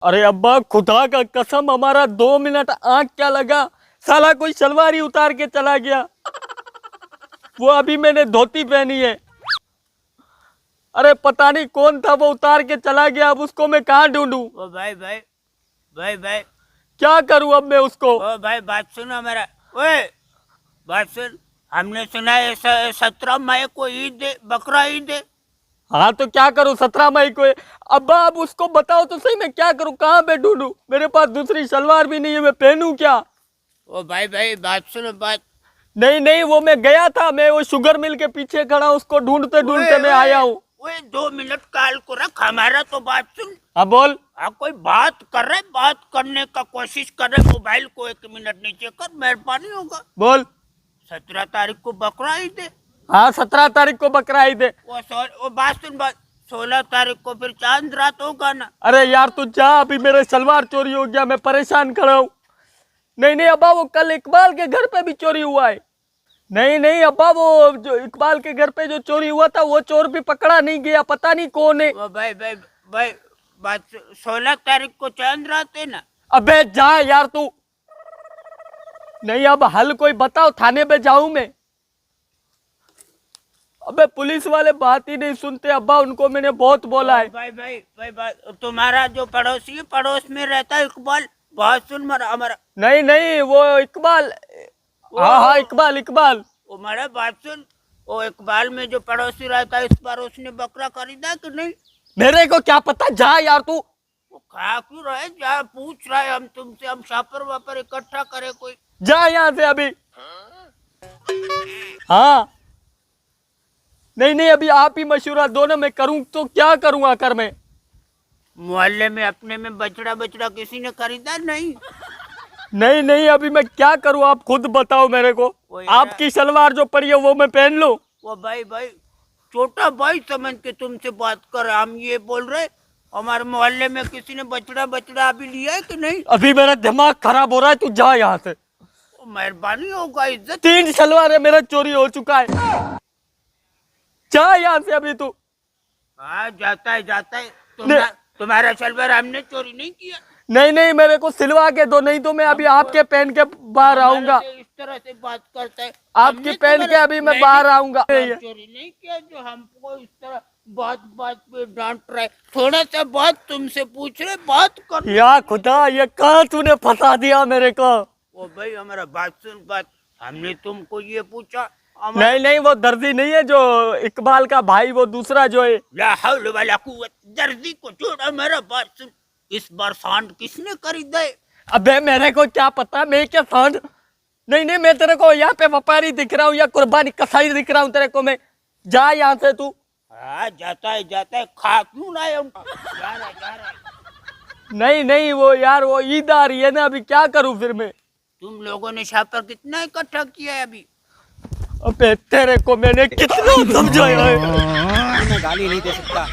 अरे अब्बा खुदा का कसम, हमारा 2 मिनट आंख क्या लगा, साला कोई सलवार ही उतार के चला गया। वो अभी मैंने धोती पहनी है। अरे पता नहीं कौन था, वो उतार के चला गया। अब उसको मैं कहाँ ढूंढूं? ओ भाई भाई भाई भाई क्या करूं अब मैं उसको? ओ भाई बात सुनो हमारा। ओए बात सुन, हमने सुना है 17 मई को ईद है, बकरा ईद है। हाँ तो क्या करूं, 17 मई को है। अब्बा अब उसको बताओ तो सही, मैं क्या करूं, कहाँ पे ढूंढूं? मेरे पास दूसरी सलवार भी नहीं है, मैं पहनूं क्या? ओ भाई भाई बात सुनो बात। नहीं नहीं, वो मैं गया था, मैं वो शुगर मिल के पीछे खड़ा, उसको ढूंढते ढूंढते मैं आया हूँ। ओए 2 मिनट काल को रख, हमारा तो बात सुन। हाँ बोल। हाँ कोई बात कर रहे, बात करने का कोशिश कर रहे, मोबाइल को 1 मिनट नीचे कर, मेहरबानी होगा। बोल। 17 तारीख को बकरा ईद है। हाँ 17 तारीख को बकरा ईद है। वो बात सुन बात, 16 तारीख को फिर चांद रात होगा ना। अरे यार तू जा, अभी मेरे सलवार चोरी हो गया, मैं परेशान खड़ा हूँ। नहीं नहीं अब्बा, वो कल इकबाल के घर पे भी चोरी हुआ है। नहीं नहीं अब्बा, वो जो इकबाल के घर पे जो चोरी हुआ था, वो चोर भी पकड़ा नहीं गया, पता नहीं कौन है। वो भाई भाई भाई बात 16 तारीख को चांद रात है ना। अबे जा यार तू। नहीं अब हल कोई बताओ, थाने पे जाऊं मैं? अबे पुलिस वाले बात ही नहीं सुनते अब्बा, उनको मैंने बहुत बोला है। भाई भाई भाई बात, तुम्हारा जो पड़ोसी है, पड़ोस में रहता है इकबाल, बात सुन हमारा हमारा। नहीं नहीं वो इकबाल, हाँ हाँ इकबाल इकबाल। वो हमारा बात सुन, वो इकबाल में जो पड़ोसी रहता है, इस बार उसने बकरा खरीदा कि नहीं? मेरे को क्या पता, जा यार तू। वो खा क्यों रहे, जा पूछ रहा है हम तुमसे, हम शापर वापर इकट्ठा करे कोई। जा यहाँ से अभी। हाँ नहीं नहीं, अभी आप ही मशूरा दो ना, मैं करूँ तो क्या करूँ आकर मैं? मोहल्ले में अपने में बछड़ा बछड़ा किसी ने खरीदा नहीं? नहीं नहीं अभी मैं क्या करूँ, आप खुद बताओ मेरे को। आपकी सलवार जो पड़ी है वो मैं पहन लूं? वो भाई भाई छोटा भाई समझ के तुमसे बात कर, हम ये बोल रहे हमारे मोहल्ले में किसी ने बछड़ा बछड़ा अभी लिया है कि नहीं? अभी मेरा दिमाग खराब हो रहा है, तू जा यहाँ से। मेहरबानी होगा, इज्जत। 3 सलवार मेरा चोरी हो चुका है, जा यहाँ से अभी तू। हाँ जाता है तुम्हारा सलवार हमने चोरी नहीं किया। नहीं नहीं मेरे को सिलवा के दो, नहीं तो मैं अभी आपके पहन के बाहर आऊंगा। इस तरह से बात करता है, आपके पहन के अभी मैं बाहर आऊंगा। चोरी नहीं किया जो हमको इस तरह बात बात पे डांट रहा है। थोड़ा सा बात तुमसे पूछ रहे, बात कर। या खुदा, ये कहाँ तूने फंसा दिया मेरे को? वो भाई हमारा बात सुन बात, हमने तुमको ये पूछा। नहीं नहीं वो दर्जी नहीं है जो इकबाल का भाई, वो दूसरा जो है। ला हौल वला कुव्वत, दर्जी को छोड़, हमारा बात सुन, इस बार सांड किसने खरीदा है? अबे मेरे को क्या पता, मैं क्या सांड? नहीं नहीं मैं तेरे को यहाँ पे व्यापारी दिख रहा हूँ या कुर्बानी कसाई दिख रहा हूँ तेरे को मैं? जा यहाँ से तू। हाँ जाता है, खा क्यों ना है? जा रहा है। नहीं नहीं वो यार, वो ईद आ रही है ना, अभी क्या करूँ फिर मैं? तुम लोगों ने छापर कितना इकट्ठा किया है अभी? अबे तेरे को मैंने कितना समझाया है। मैं गाली नहीं दे सकता।